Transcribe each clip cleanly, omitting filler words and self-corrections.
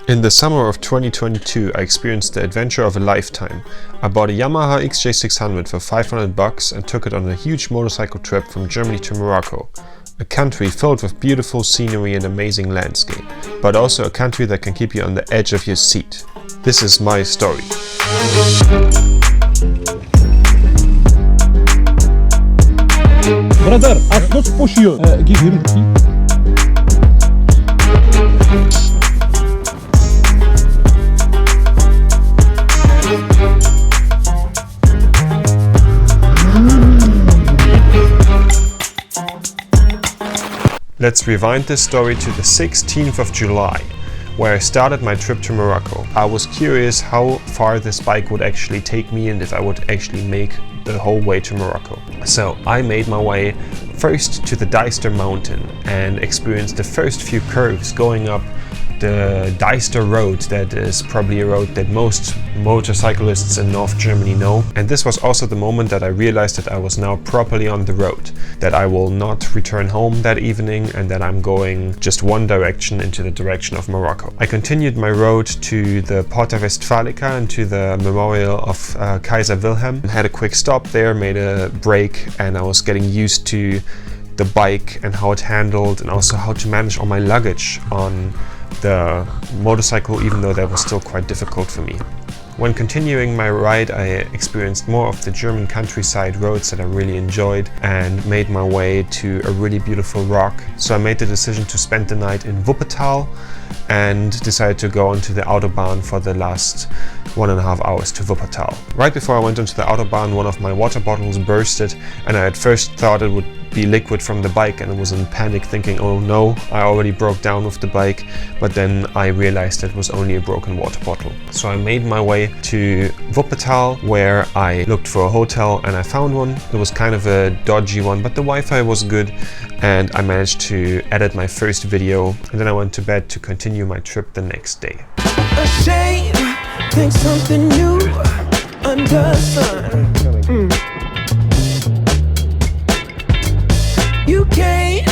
In the summer of 2022, I experienced the adventure of a lifetime. I bought a Yamaha XJ600 for $500 and took it on a huge motorcycle trip from Germany to Morocco. A country filled with beautiful scenery and amazing landscape, but also a country that can keep you on the edge of your seat. This is my story. Brother, I not push you. Give him the key. Let's rewind this story to the 16th of July, where I started my trip to Morocco. I was curious how far this bike would actually take me and if I would actually make the whole way to Morocco. So I made my way first to the Deister mountain and experienced the first few curves going up the Deister road. That is probably a road that most motorcyclists in North Germany know. And this was also the moment that I realized that I was now properly on the road, that I will not return home that evening and that I'm going just one direction, into the direction of Morocco. I continued my road to the Porta Westfalica and to the memorial of Kaiser Wilhelm. Had a quick stop there, made a break, and I was getting used to the bike and how it handled and also how to manage all my luggage on the motorcycle, even though that was still quite difficult for me. When continuing my ride, I experienced more of the German countryside roads that I really enjoyed and made my way to a really beautiful rock. So I made the decision to spend the night in Wuppertal and decided to go onto the Autobahn for the last 1.5 hours to Wuppertal. Right before I went onto the Autobahn, one of my water bottles bursted, and I at first thought it would be liquid from the bike, and I was in panic thinking, oh no, I already broke down with the bike, but then I realized it was only a broken water bottle. So I made my way to Wuppertal, where I looked for a hotel and I found one. It was kind of a dodgy one, but the Wi-Fi was good and I managed to edit my first video, and then I went to bed to continue my trip the next day. A shame, think something new under the sun. You can't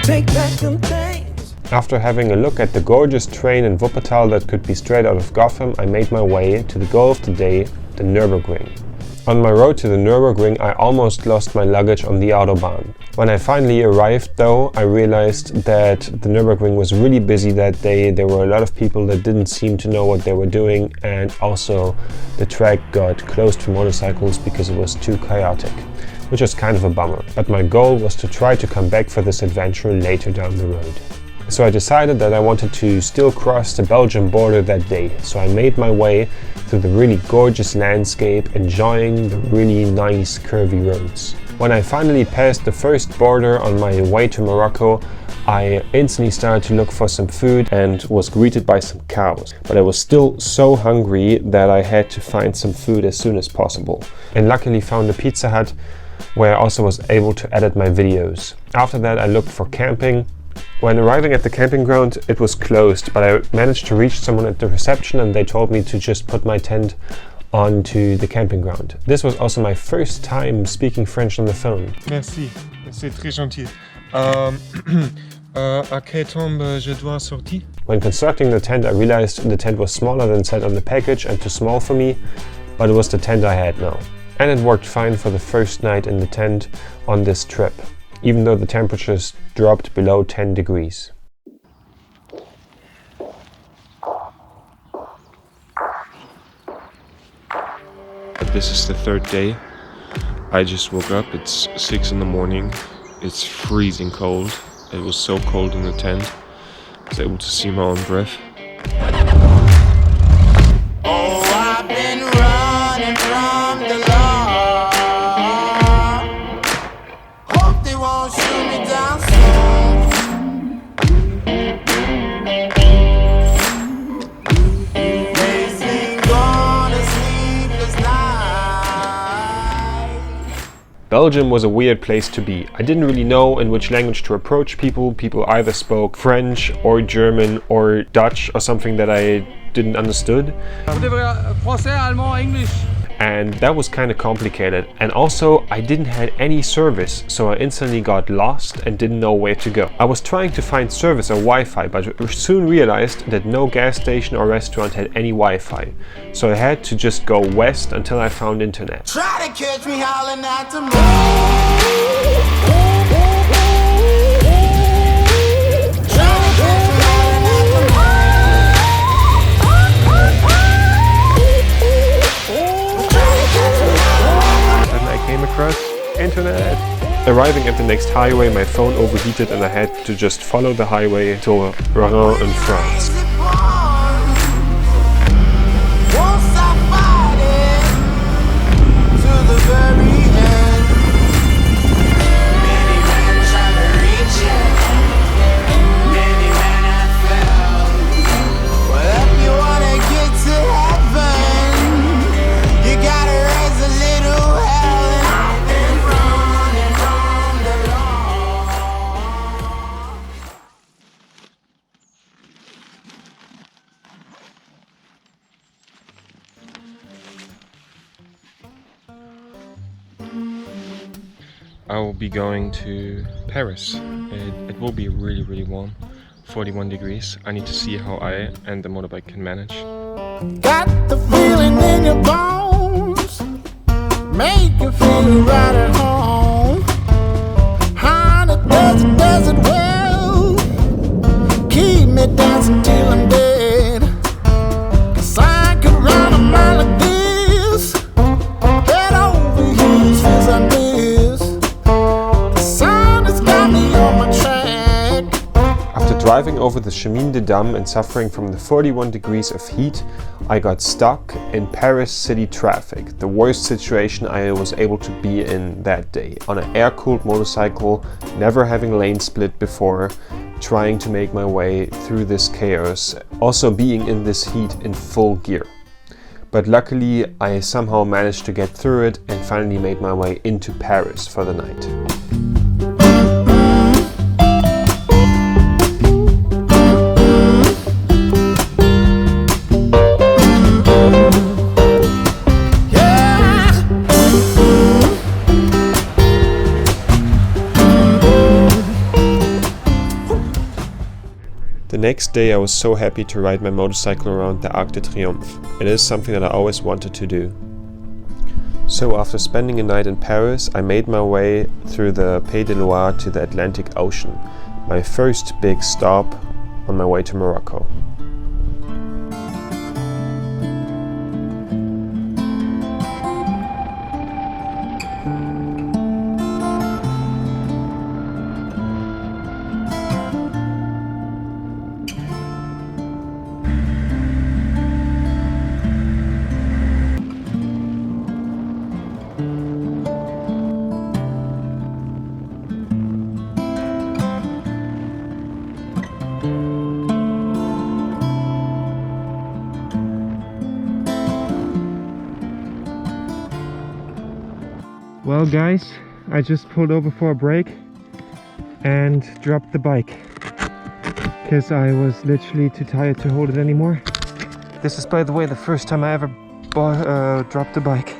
take back them things. After having a look at the gorgeous train in Wuppertal that could be straight out of Gotham, I made my way to the goal of the day, the Nürburgring. On my road to the Nürburgring, I almost lost my luggage on the Autobahn. When I finally arrived though, I realized that the Nürburgring was really busy that day. There were a lot of people that didn't seem to know what they were doing, and also the track got closed for motorcycles because it was too chaotic, which was kind of a bummer. But my goal was to try to come back for this adventure later down the road. So I decided that I wanted to still cross the Belgium border that day. So I made my way through the really gorgeous landscape, enjoying the really nice curvy roads. When I finally passed the first border on my way to Morocco, I instantly started to look for some food and was greeted by some cows. But I was still so hungry that I had to find some food as soon as possible. And luckily found a Pizza Hut where I also was able to edit my videos. After that I looked for camping. When arriving at the camping ground, it was closed, but I managed to reach someone at the reception and they told me to just put my tent onto the camping ground. This was also my first time speaking French on the phone. Merci, c'est très gentil. À quel temps je dois sortir? When constructing the tent, I realized the tent was smaller than said on the package and too small for me, but it was the tent I had now. And it worked fine for the first night in the tent on this trip, even though the temperatures dropped below 10 degrees. This is the third day. I just woke up, it's 6 in the morning. It's freezing cold. It was so cold in the tent. I was able to see my own breath. Oh, I've been running from the law. Hope they won't shoot me down soon. Racing on a sleepless night. Belgium was a weird place to be. I didn't really know in which language to approach people. People either spoke French or German or Dutch or something that I didn't understood. Français, allemand, English. and that was kind of complicated. And also I didn't have any service, so I instantly got lost and didn't know where to go. I was trying to find service or Wi-Fi, but soon realized that no gas station or restaurant had any Wi-Fi, so I had to just go west until I found internet. Try to catch me howling at the moon. Came across internet. Arriving at the next highway, my phone overheated and I had to just follow the highway to Rouen in France. I will be going to Paris. It will be really warm, 41 degrees. I need to see how I and the motorbike can manage. Got the feeling in your bones, make you feel right at home. Honey, does it well, keep me dancing till I'm dead. 'Cause I could run a mile like this, head over heels, feels like this. The sun has got me on my track. After driving over the Chemin des Dames and suffering from the 41 degrees of heat, I got stuck in Paris city traffic, the worst situation I was able to be in that day, on an air-cooled motorcycle, never having lane split before, trying to make my way through this chaos, also being in this heat in full gear. But luckily I somehow managed to get through it and finally made my way into Paris for the night. The next day I was so happy to ride my motorcycle around the Arc de Triomphe. It is something that I always wanted to do. So after spending a night in Paris, I made my way through the Pays de Loire to the Atlantic Ocean, my first big stop on my way to Morocco. Well guys, I just pulled over for a break and dropped the bike because I was literally too tired to hold it anymore. This is, by the way, the first time I ever dropped the bike.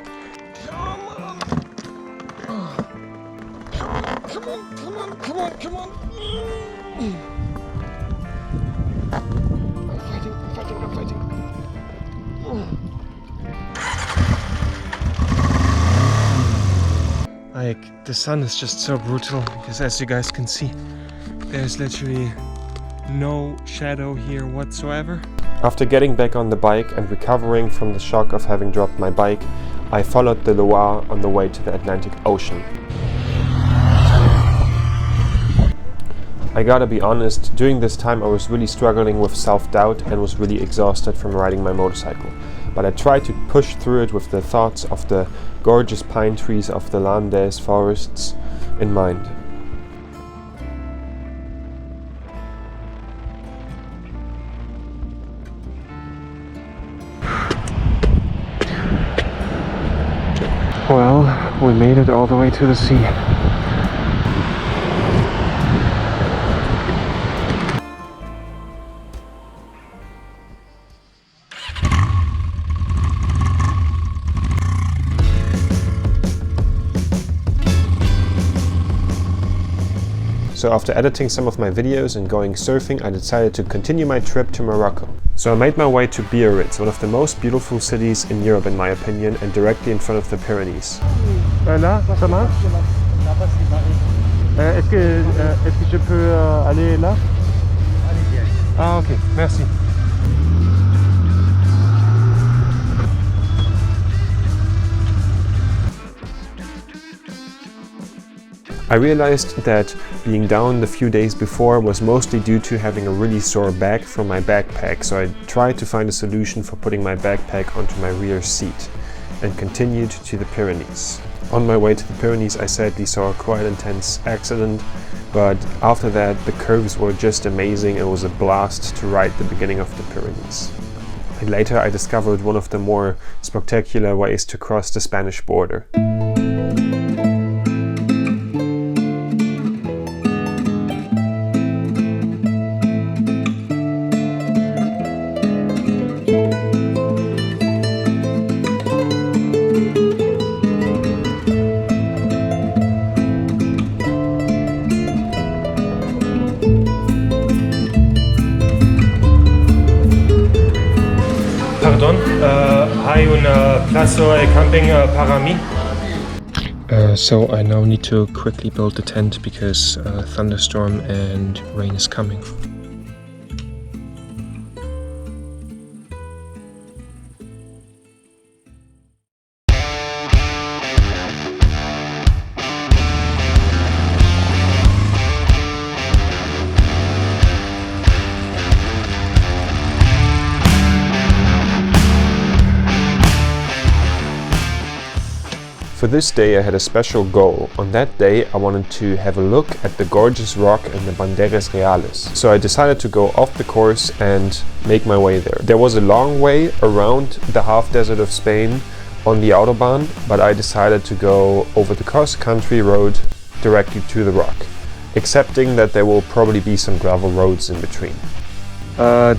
Come on. I'm fighting. Like, the sun is just so brutal because, as you guys can see, there's literally no shadow here whatsoever. After getting back on the bike and recovering from the shock of having dropped my bike, I followed the Loire on the way to the Atlantic Ocean. I gotta be honest, during this time I was really struggling with self-doubt and was really exhausted from riding my motorcycle. But I tried to push through it with the thoughts of the gorgeous pine trees of the Landes forests in mind. Well, we made it all the way to the sea. So after editing some of my videos and going surfing, I decided to continue my trip to Morocco. So I made my way to Biarritz, one of the most beautiful cities in Europe in my opinion, and directly in front of the Pyrenees. Là, ça marche? Est-ce que je peux aller là? Ah ok, merci. I realized that being down the few days before was mostly due to having a really sore back from my backpack, so I tried to find a solution for putting my backpack onto my rear seat and continued to the Pyrenees. On my way to the Pyrenees I sadly saw a quite intense accident, but after that the curves were just amazing and it was a blast to ride the beginning of the Pyrenees. And later I discovered one of the more spectacular ways to cross the Spanish border. Pardon, hay una plaza de camping para mí? So I now need to quickly build the tent because thunderstorm and rain is coming. For this day I had a special goal. On that day I wanted to have a look at the gorgeous rock and the Banderas Reales. So I decided to go off the course and make my way there. There was a long way around the half desert of Spain on the Autobahn, but I decided to go over the cross-country road directly to the rock, accepting that there will probably be some gravel roads in between.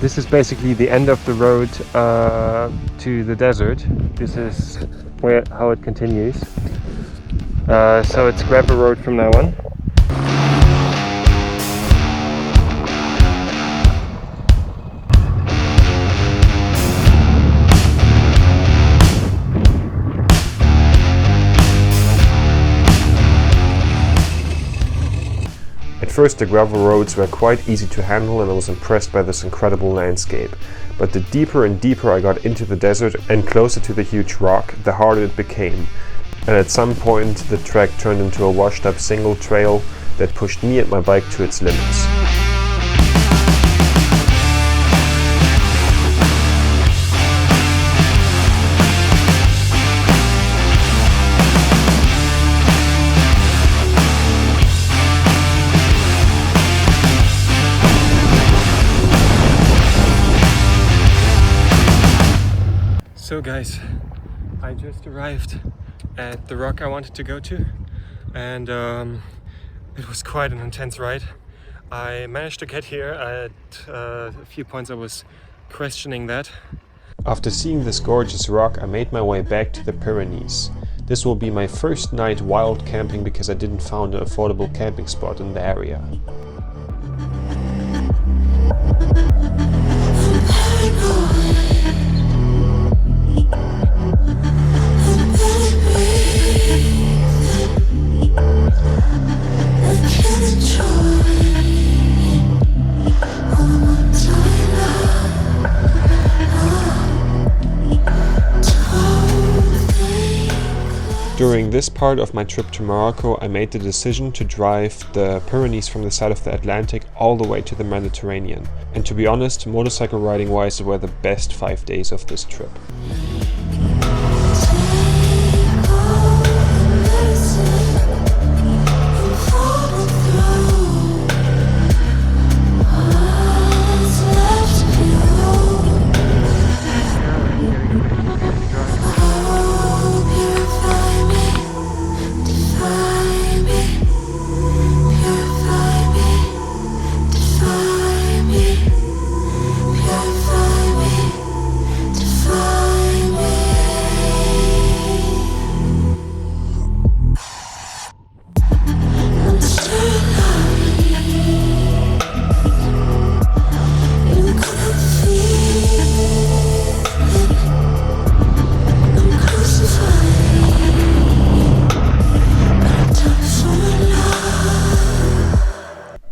This is basically the end of the road to the desert. This is how it continues. So it's gravel road from now on. At first the gravel roads were quite easy to handle and I was impressed by this incredible landscape. But the deeper and deeper I got into the desert and closer to the huge rock, the harder it became. And at some point the track turned into a washed up single trail that pushed me and my bike to its limits. So guys, I just arrived at the rock I wanted to go to, and it was quite an intense ride. I managed to get here. At a few points I was questioning that. After seeing this gorgeous rock, I made my way back to the Pyrenees. This will be my first night wild camping because I didn't find an affordable camping spot in the area. During this part of my trip to Morocco, I made the decision to drive the Pyrenees from the side of the Atlantic all the way to the Mediterranean. And to be honest, motorcycle riding wise, were the best 5 days of this trip. Define me.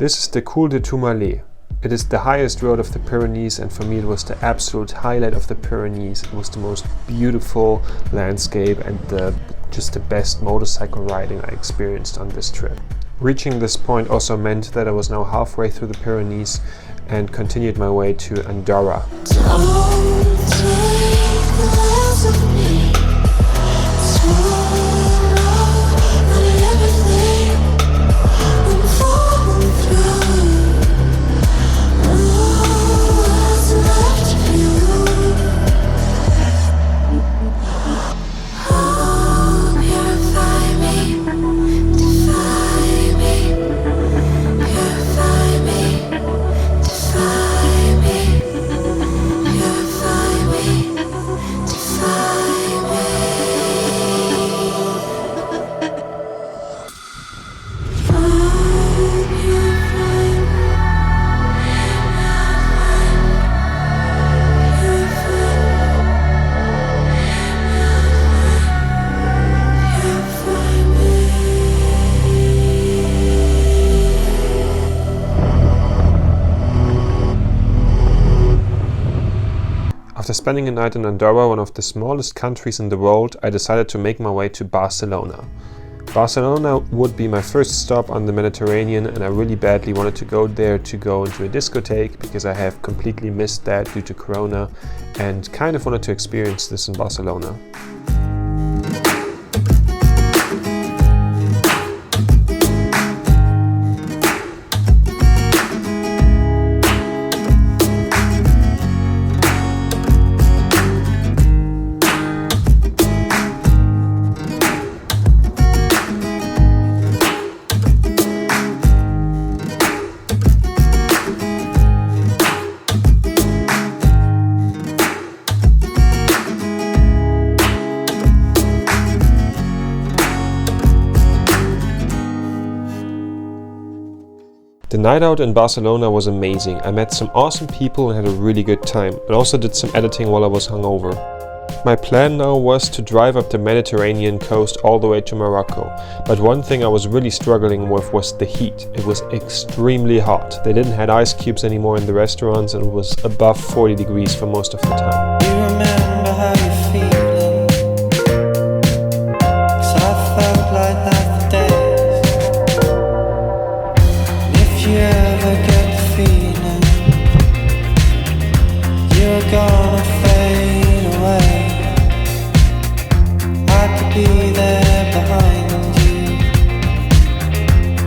This is the Col de Tourmalet. It is the highest road of the Pyrenees, and for me it was the absolute highlight of the Pyrenees. It was the most beautiful landscape and just the best motorcycle riding I experienced on this trip. Reaching this point also meant that I was now halfway through the Pyrenees and continued my way to Andorra. After spending a night in Andorra, one of the smallest countries in the world, I decided to make my way to Barcelona. Barcelona would be my first stop on the Mediterranean, and I really badly wanted to go there to go into a discotheque because I have completely missed that due to Corona and kind of wanted to experience this in Barcelona. The night out in Barcelona was amazing. I met some awesome people and had a really good time, and also did some editing while I was hungover. My plan now was to drive up the Mediterranean coast all the way to Morocco, but one thing I was really struggling with was the heat. It was extremely hot. They didn't have ice cubes anymore in the restaurants, and it was above 40 degrees for most of the time. You remember how you feel? Gonna fade away. I could be there behind you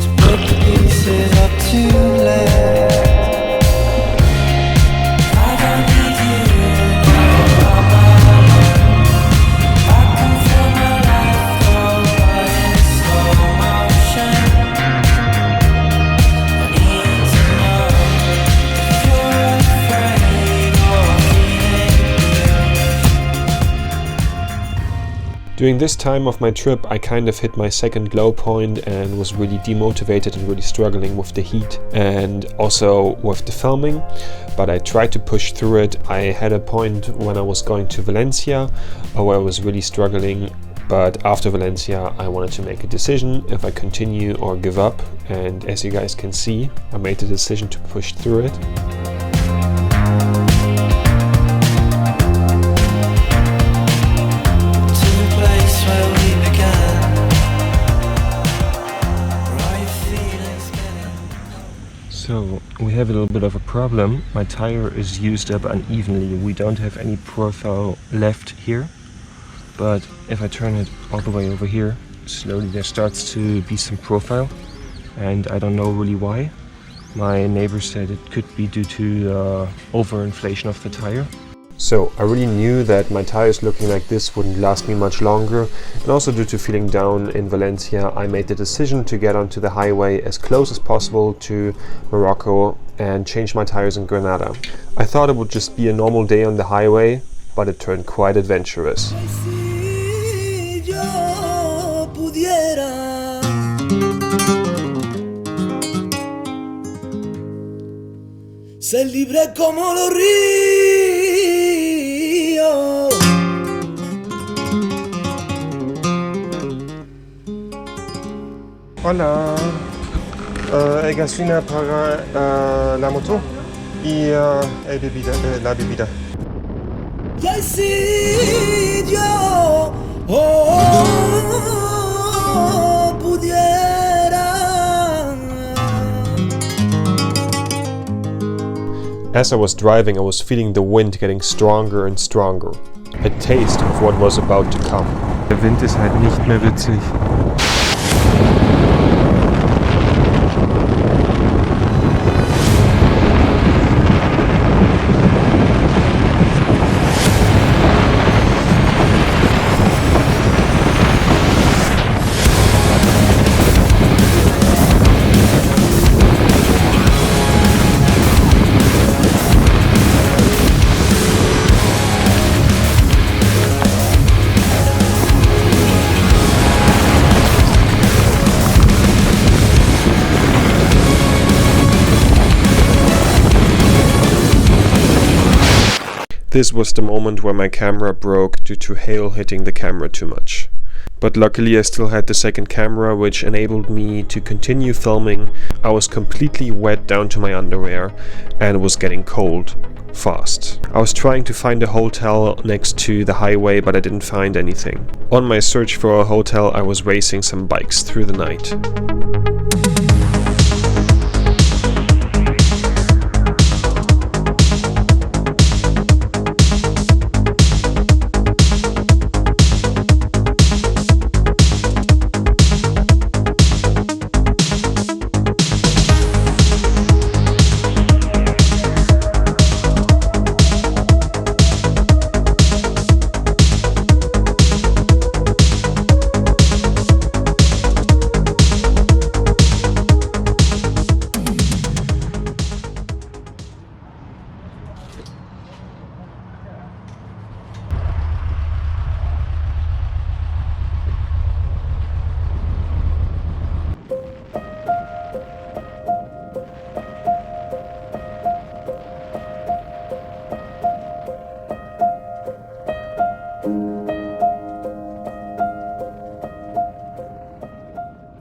to put the pieces up too late. I don't need you on my own. I can feel my life go by in slow motion. I need to know if you're afraid or During this time of my trip, I kind of hit my second low point and was really demotivated and really struggling with the heat and also with the filming, but I tried to push through it. I had a point when I was going to Valencia where I was really struggling, but after Valencia I wanted to make a decision if I continue or give up, and as you guys can see, I made the decision to push through it. So we have a little bit of a problem. My tire is used up unevenly. We don't have any profile left here, but if I turn it all the way over here, slowly there starts to be some profile, and I don't know really why. My neighbor said it could be due to the overinflation of the tire. So I really knew that my tires looking like this wouldn't last me much longer, and also due to feeling down in Valencia, I made the decision to get onto the highway as close as possible to Morocco and change my tires in Granada. I thought it would just be a normal day on the highway, but it turned quite adventurous. Ser libre como los ríos. Hola. gasolina para la moto y el bebida, la bebida. Y si yo pudiera. As I was driving, I was feeling the wind getting stronger and stronger. A taste of what was about to come. Der Wind ist halt nicht mehr witzig. This was the moment where my camera broke due to hail hitting the camera too much. But luckily I still had the second camera, which enabled me to continue filming. I was completely wet down to my underwear and was getting cold fast. I was trying to find a hotel next to the highway, but I didn't find anything. On my search for a hotel, I was racing some bikes through the night.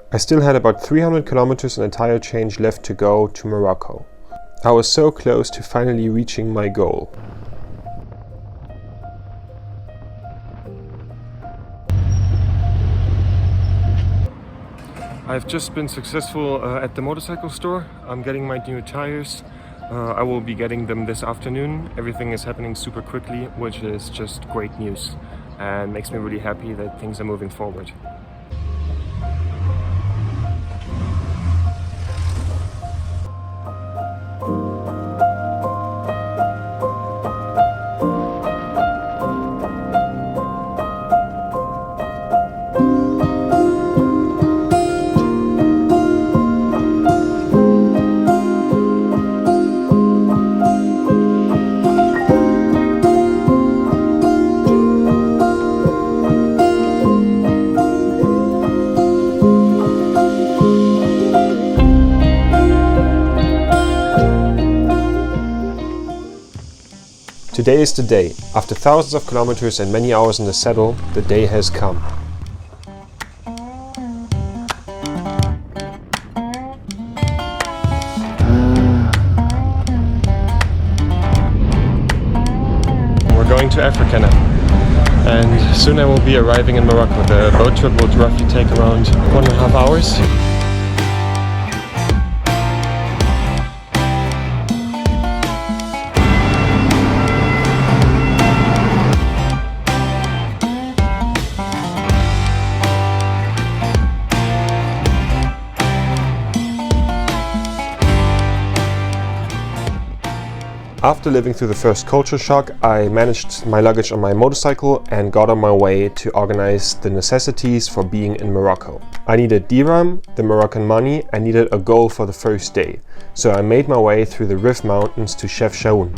I still had about 300 kilometers and a tire change left to go to Morocco. I was so close to finally reaching my goal. I've just been successful at the motorcycle store. I'm getting my new tires. I will be getting them this afternoon. Everything is happening super quickly, which is just great news and makes me really happy that things are moving forward. Today is the day. After thousands of kilometers and many hours in the saddle, the day has come. We're going to Africa now, and soon I will be arriving in Morocco. The boat trip will roughly take around 1.5 hours. After living through the first culture shock, I managed my luggage on my motorcycle and got on my way to organize the necessities for being in Morocco. I needed dirham, the Moroccan money, and needed a goal for the first day. So I made my way through the Rif Mountains to Chefchaouen.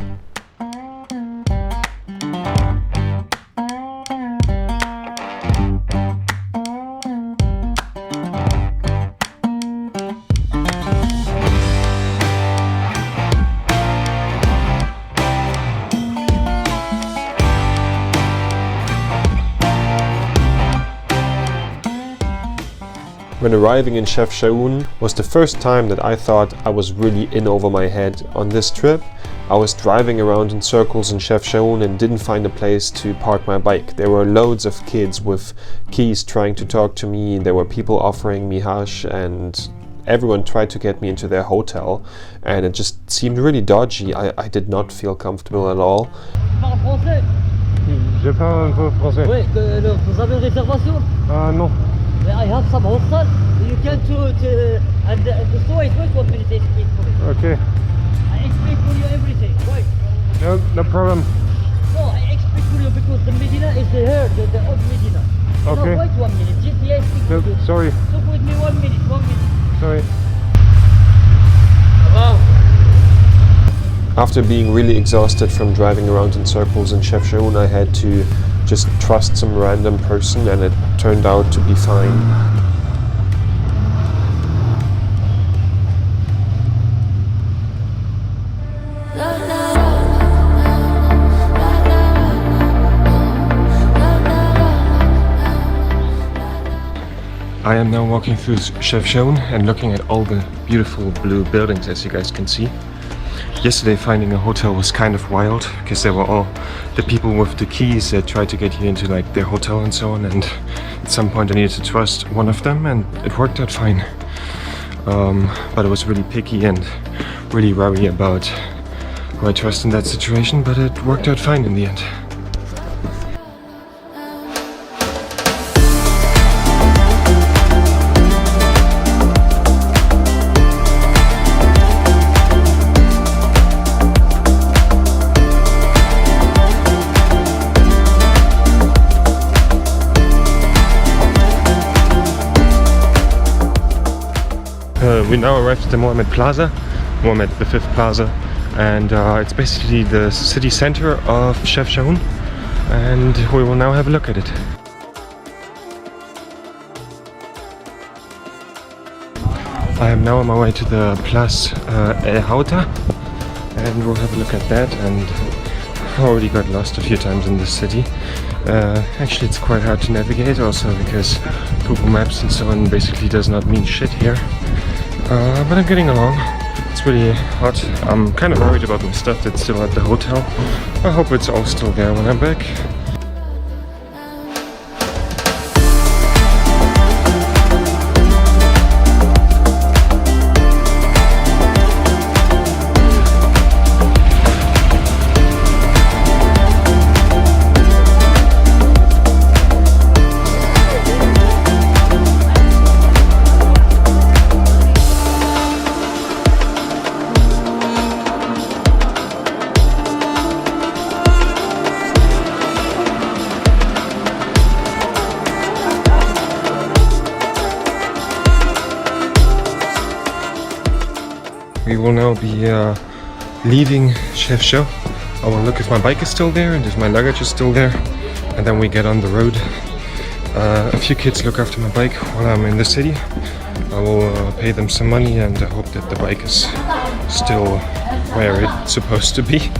When arriving in Chefchaouen was the first time that I thought I was really in over my head on this trip. I was driving around in circles in Chefchaouen and didn't find a place to park my bike. There were loads of kids with keys trying to talk to me. There were people offering me hash, and everyone tried to get me into their hotel, and it just seemed really dodgy. I did not feel comfortable at all. Parle français? Je parle un peu français. Oui, vous avez une réservation? Non. I have some hostel. You can and the store is wait 1 minute. I explain for you. Okay. I explain for you everything. Wait. No problem. No, I explain for you because the Medina is here, the old Medina. Okay. No, wait 1 minute. GPS speak No, with you. sorry. Talk with me 1 minute. 1 minute. Sorry. After being really exhausted from driving around in circles in Chefchaouen, I had to just trust some random person, and it turned out to be fine. I am now walking through Chefchaouen and looking at all the beautiful blue buildings, as you guys can see. Yesterday finding a hotel was kind of wild because there were all the people with the keys that tried to get you into like their hotel and so on, and at some point I needed to trust one of them and it worked out fine. But I was really picky and really wary about who I trust in that situation, but it worked out fine in the end. We now arrived at the Mohammed Plaza, Mohammed V Plaza, and it's basically the city center of Chefchaouen, and we will now have a look at it. I am now on my way to the Place El Hauta, and we'll have a look at that. And I've already got lost a few times in this city. Actually, it's quite hard to navigate also because Google Maps and so on basically does not mean shit here. But I'm getting along. It's really hot. I'm kind of worried about my stuff that's still at the hotel. I hope it's all still there when I'm back. We will now be leaving Chefchaouen. I will look if my bike is still there and if my luggage is still there, and then we get on the road. A few kids look after my bike while I'm in the city. I will pay them some money, and I hope that the bike is still where it's supposed to be.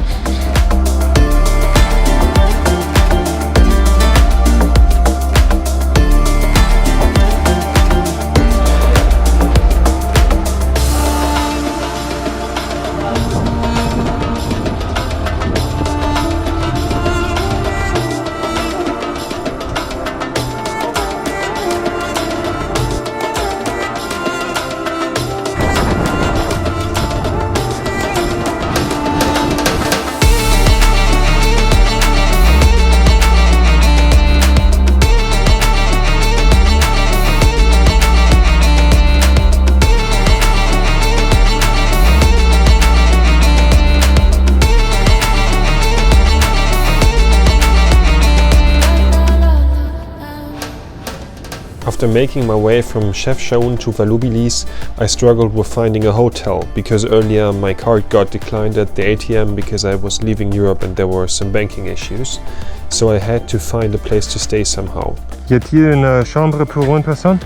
After making my way from Chefchaouen to Volubilis, I struggled with finding a hotel because earlier my card got declined at the ATM because I was leaving Europe and there were some banking issues. So I had to find a place to stay somehow. Y a-t-il une chambre pour une personne?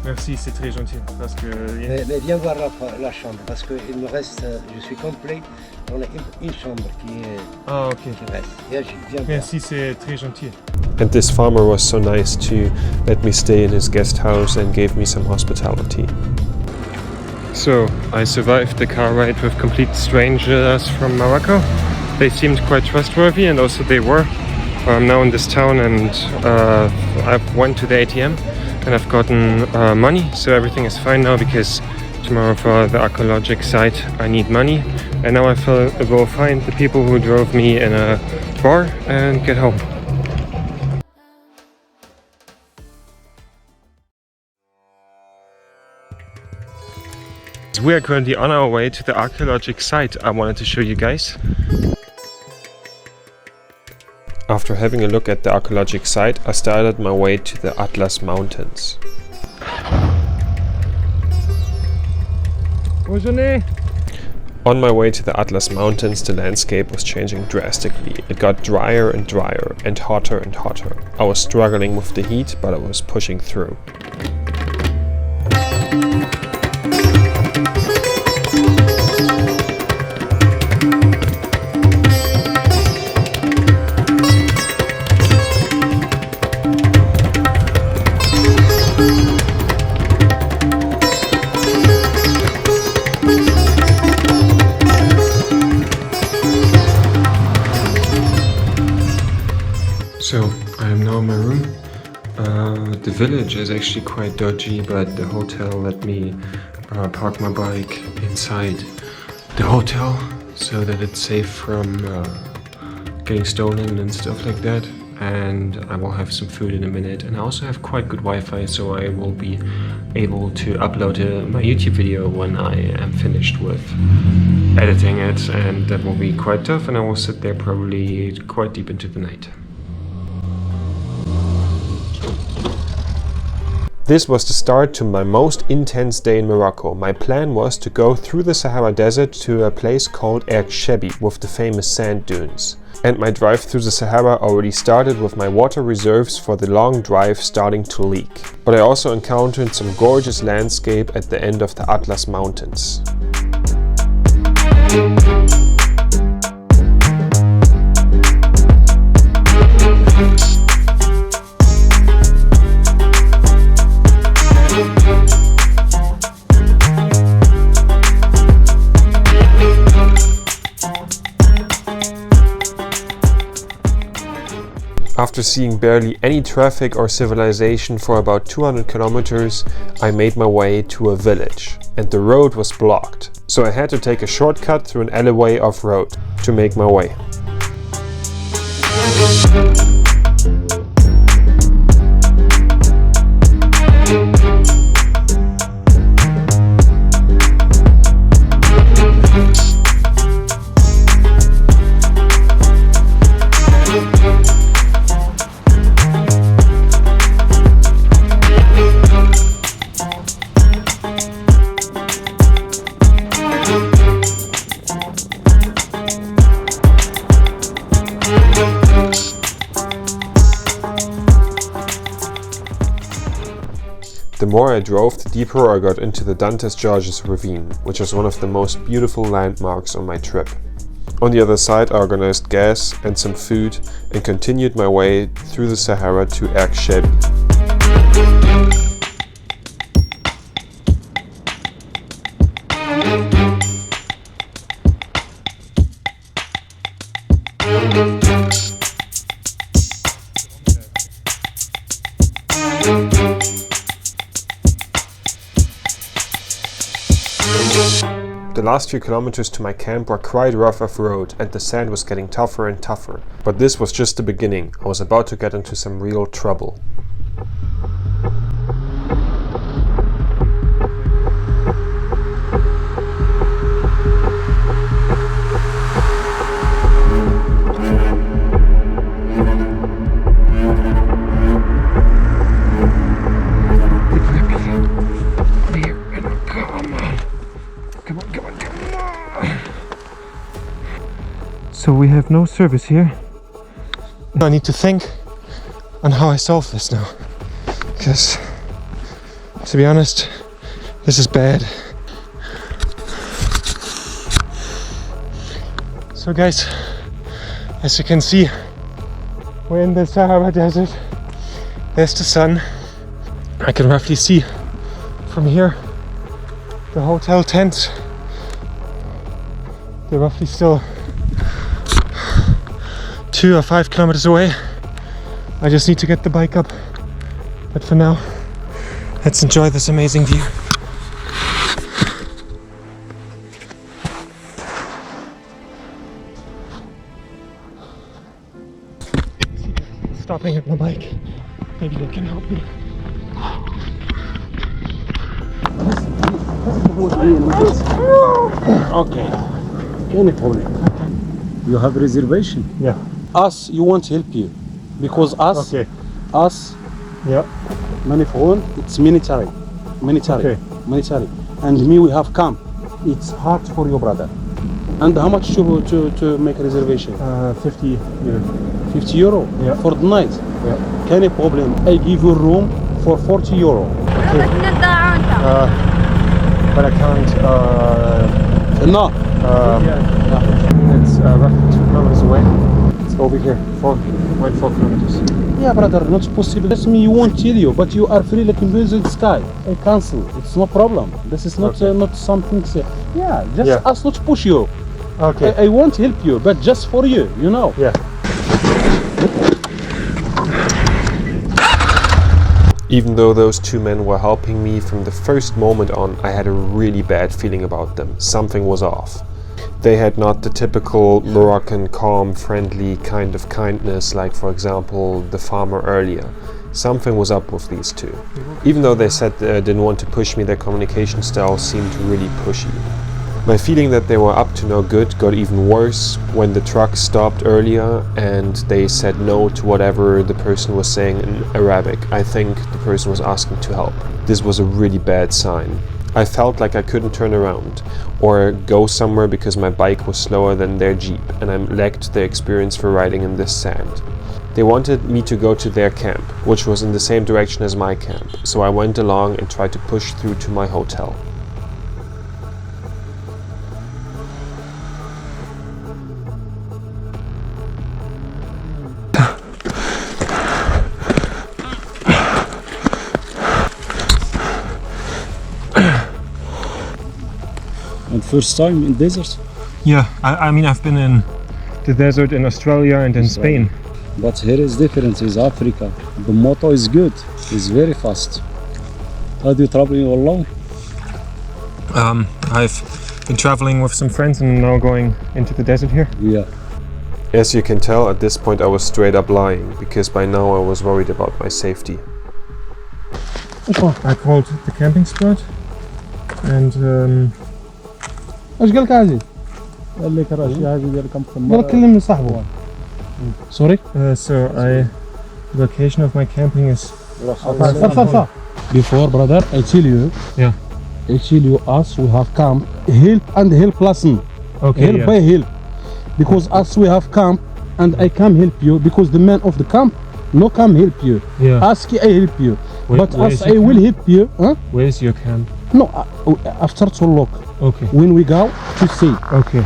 Merci, c'est très gentil. Parce que... Mais viens voir la chambre, parce qu'il me reste, je suis complet, on a une chambre qui est... Ah, ok. Qui reste. Viens, Merci, c'est très gentil. And this farmer was so nice to let me stay in his guest house and gave me some hospitality. So I survived the car ride with complete strangers from Morocco. They seemed quite trustworthy, and also they were. I'm now in this town, and I've went to the ATM and I've gotten money, so everything is fine now, because tomorrow for the archaeological site I need money. And now I will find the people who drove me in a bar and get home. We are currently on our way to the archaeological site I wanted to show you guys. After having a look at the archaeological site, I started my way to the Atlas Mountains. On my way to the Atlas Mountains, the landscape was changing drastically. It got drier and drier and hotter and hotter. I was struggling with the heat, but I was pushing through. So, I am now in my room. The village is actually quite dodgy, but the hotel let me park my bike inside the hotel so that it's safe from getting stolen and stuff like that. And I will have some food in a minute, and I also have quite good Wi-Fi, so I will be able to upload my YouTube video when I am finished with editing it, and that will be quite tough, and I will sit there probably quite deep into the night. This was the start to my most intense day in Morocco. My plan was to go through the Sahara Desert to a place called Erg Shebi with the famous sand dunes. And my drive through the Sahara already started with my water reserves for the long drive starting to leak. But I also encountered some gorgeous landscape at the end of the Atlas Mountains. After seeing barely any traffic or civilization for about 200 kilometers, I made my way to a village, and the road was blocked, so I had to take a shortcut through an alleyway off-road to make my way. The more I drove, the deeper I got into the Dantes Georges ravine, which was one of the most beautiful landmarks on my trip. On the other side, I organized gas and some food and continued my way through the Sahara to Erg Shebi. The last few kilometers to my camp were quite rough off-road, and the sand was getting tougher and tougher. But this was just the beginning. I was about to get into some real trouble. So we have no service here. I need to think on how I solve this now, because to be honest, this is bad. So guys, as you can see, We're in the Sahara desert. There's the sun. I can roughly see from here the hotel tents. They're roughly still 2 or 5 kilometers away. I just need to get the bike up. But for now, let's enjoy this amazing view. Stopping at my bike. Maybe they can help me. Okay. Any problem? You have reservation? Yeah. Us, you want help you. Because us, Okay. us, Yeah. phone, it's military. Okay. Military. And me, we have camp. It's hard for your brother. And how much to make a reservation? 50 euro. 50 euro Yeah. for the night. Yeah. Any problem? I give you room for 40 euro. But I can't. No. It's roughly 2 kilometers away. It's over here. 4.4 kilometers. Yeah, brother, not possible. That's me, you won't tell you, but you are free like in the sky. I cancel. It's no problem. This is not not something. Yeah, just us not push you. Okay. I won't help you, but just for you, you know. Yeah. Even though those two men were helping me from the first moment on, I had a really bad feeling about them. Something was off. They had not the typical Moroccan, calm, friendly kind of kindness like, for example, the farmer earlier. Something was up with these two. Even though they said they didn't want to push me, their communication style seemed really pushy. My feeling that they were up to no good got even worse when the truck stopped earlier and they said no to whatever the person was saying in Arabic. I think the person was asking to help. This was a really bad sign. I felt like I couldn't turn around or go somewhere because my bike was slower than their Jeep and I lacked the experience for riding in this sand. They wanted me to go to their camp, which was in the same direction as my camp, so I went along and tried to push through to my hotel. And first time in desert. Yeah, I mean, I've been in the desert in Australia and in Spain. But here is different, is Africa. The motor is good, it's very fast. How do you travel alone? I've been traveling with some friends and now going into the desert here. Yeah. As you can tell, at this point I was straight up lying, because by now I was worried about my safety. I called the camping spot and ايش قال لك عزيز؟ قال لك الاشياء هذه ديال كم قال لك كلمني صاحبه. Sorry? So the location of my camping is Before, brother, I tell you. Yeah. I tell you, us we have camp, help and help lesson. Okay. Help by help. Because us we have camp and I can help you because the man of the camp no come help you. Yeah. Ask I help you. But where us is I your will camp? help you. Huh? Where is your camp? No, after to look. Okay. When we go to see. Okay.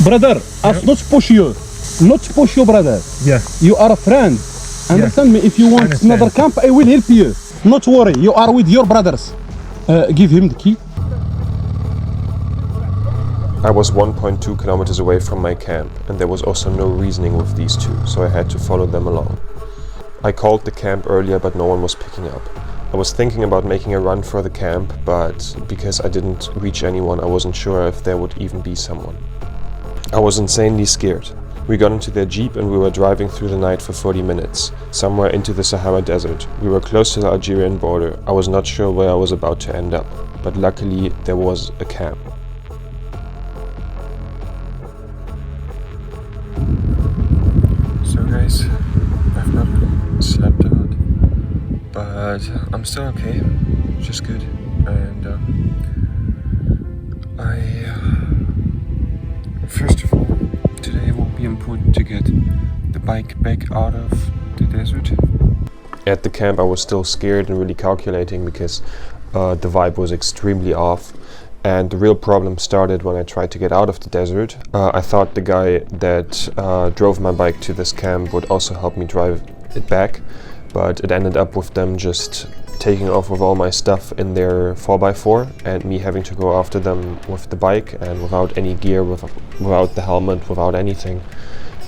Brother, us not push you. Not push you, brother. Yeah. You are a friend. Understand me? If you want understand. another camp, I will help you. Not worry. You are with your brothers. Give him the key. I was 1.2 kilometers away from my camp, and there was also no reasoning with these two, so I had to follow them along. I called the camp earlier, but no one was picking up. I was thinking about making a run for the camp, but because I didn't reach anyone, I wasn't sure if there would even be someone. I was insanely scared. We got into their Jeep and we were driving through the night for 40 minutes, somewhere into the Sahara desert. We were close to the Algerian border. I was not sure where I was about to end up, but luckily there was a camp. So guys, I've not slept a lot, but I'm still okay, which is good. And first of all, today will be important to get the bike back out of the desert. At the camp I was still scared and really calculating because the vibe was extremely off And the real problem started when I tried to get out of the desert. I thought the guy that drove my bike to this camp would also help me drive it back, but it ended up with them just taking off with all my stuff in their 4x4 and me having to go after them with the bike and without any gear, without the helmet, without anything.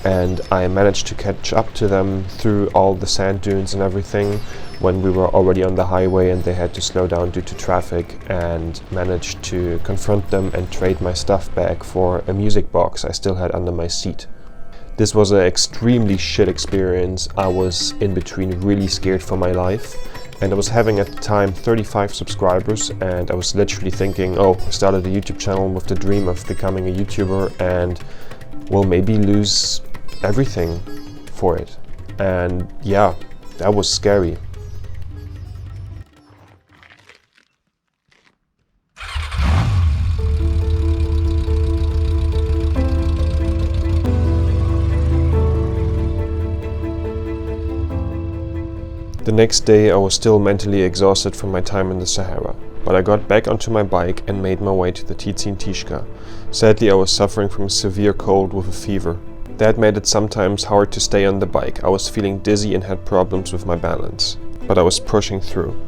And I managed to catch up to them through all the sand dunes and everything when we were already on the highway and they had to slow down due to traffic, and managed to confront them and trade my stuff back for a music box I still had under my seat. This was an extremely shit experience. I was in between really scared for my life, and I was having at the time 35 subscribers, and I was literally thinking, oh, I started a YouTube channel with the dream of becoming a YouTuber and will maybe lose everything for it. And yeah, that was scary. The next day I was still mentally exhausted from my time in the Sahara, but I got back onto my bike and made my way to the Tizin Tishka. Sadly, I was suffering from a severe cold with a fever. That made it sometimes hard to stay on the bike. I was feeling dizzy and had problems with my balance, but I was pushing through.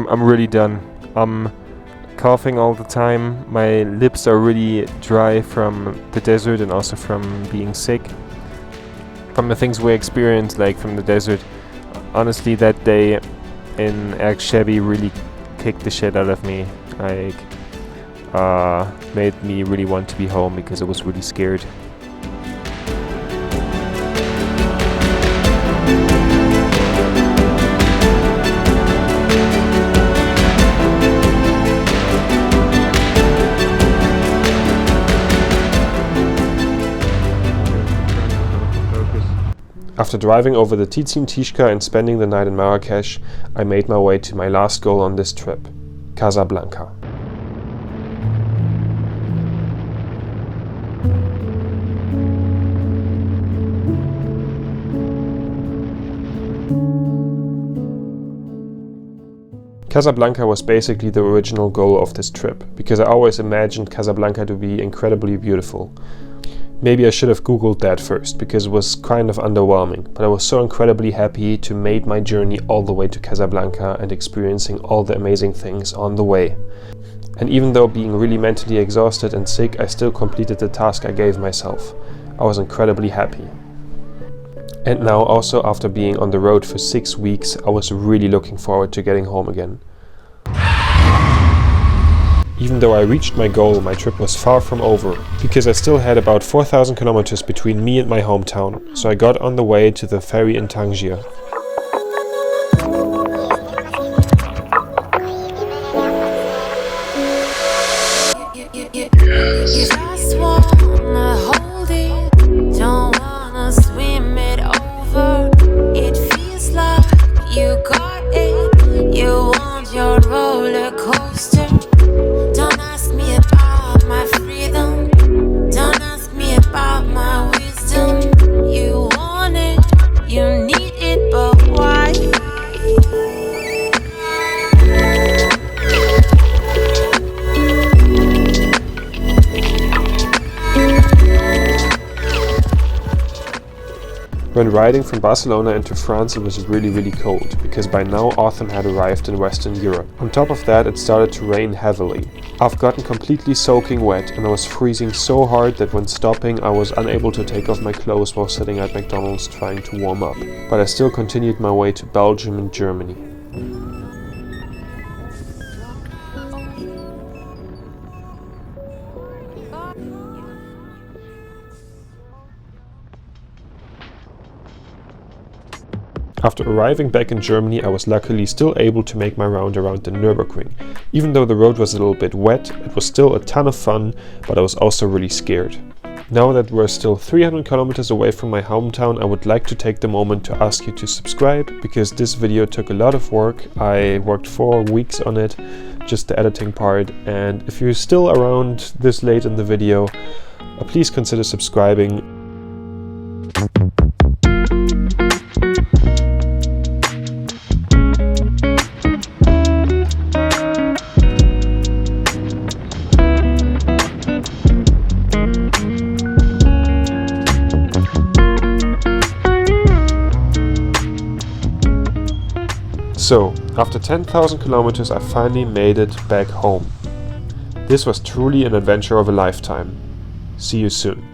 I'm really done. I'm coughing all the time. My lips are really dry from the desert and also from being sick. From the things we experienced, like from the desert. Honestly, that day in Erksheby really kicked the shit out of me. Like, made me really want to be home because I was really scared. After driving over the Tizin Tishka and spending the night in Marrakesh, I made my way to my last goal on this trip, Casablanca. Casablanca was basically the original goal of this trip, because I always imagined Casablanca to be incredibly beautiful. Maybe I should have googled that first, because it was kind of underwhelming, but I was so incredibly happy to make my journey all the way to Casablanca and experiencing all the amazing things on the way. And even though being really mentally exhausted and sick, I still completed the task I gave myself. I was incredibly happy. And now also, after being on the road for 6 weeks, I was really looking forward to getting home again. Even though I reached my goal, my trip was far from over, because I still had about 4,000 kilometers between me and my hometown, so I got on the way to the ferry in Tangier. When riding from Barcelona into France, it was really cold, because by now autumn had arrived in Western Europe. On top of that, it started to rain heavily. I've gotten completely soaking wet, and I was freezing so hard that when stopping I was unable to take off my clothes while sitting at McDonald's trying to warm up. But I still continued my way to Belgium and Germany. After arriving back in Germany, I was luckily still able to make my round around the Nürburgring. Even though the road was a little bit wet, it was still a ton of fun, but I was also really scared. Now that we're still 300 kilometers away from my hometown, I would like to take the moment to ask you to subscribe, because this video took a lot of work. I worked 4 weeks on it, just the editing part, and if you're still around this late in the video, please consider subscribing. So, after 10,000 kilometers, I finally made it back home. This was truly an adventure of a lifetime. See you soon.